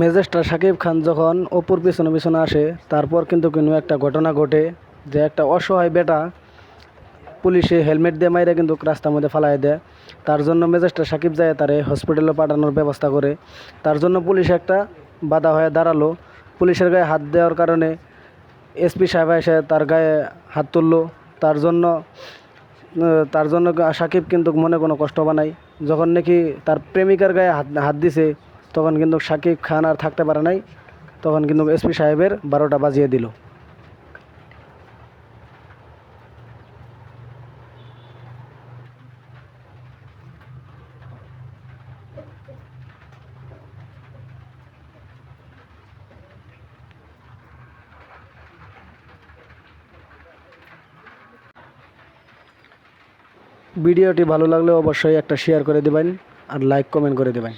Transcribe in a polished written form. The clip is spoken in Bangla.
ম্যাজিস্ট্রেট শাকিব খান যখন অপুর পিছনে পিছনে আসে, তারপর কিন্তু কোনো একটা ঘটনা ঘটে যে একটা অসহায় বেটা পুলিশে হেলমেট দিয়ে মাইরে কিন্তু রাস্তার মধ্যে ফালাই দেয়। তার জন্য ম্যাজিস্ট্রেট শাকিব যায় তারে হসপিটালে পাঠানোর ব্যবস্থা করে। তার জন্য পুলিশ একটা বাধা হয়ে দাঁড়ালো। পুলিশের গায়ে হাত দেওয়ার কারণে এসপি সাহেব এসে তার গায়ে হাত তুললো। তার জন্য সাকিব কিন্তু মনে কোনো কষ্ট বানাই। যখন নাকি তার প্রেমিকার গায়ে হাত হাত দিছে, তখন কিন্তু সাকিব খান আর থাকতে পারে নাই। তখন কিন্তু এসপি সাহেবের 12টা বাজিয়ে দিল। ভিডিওটি ভালো লাগলে অবশ্যই একটা শেয়ার করে দেবেন আর লাইক কমেন্ট করে দেবেন।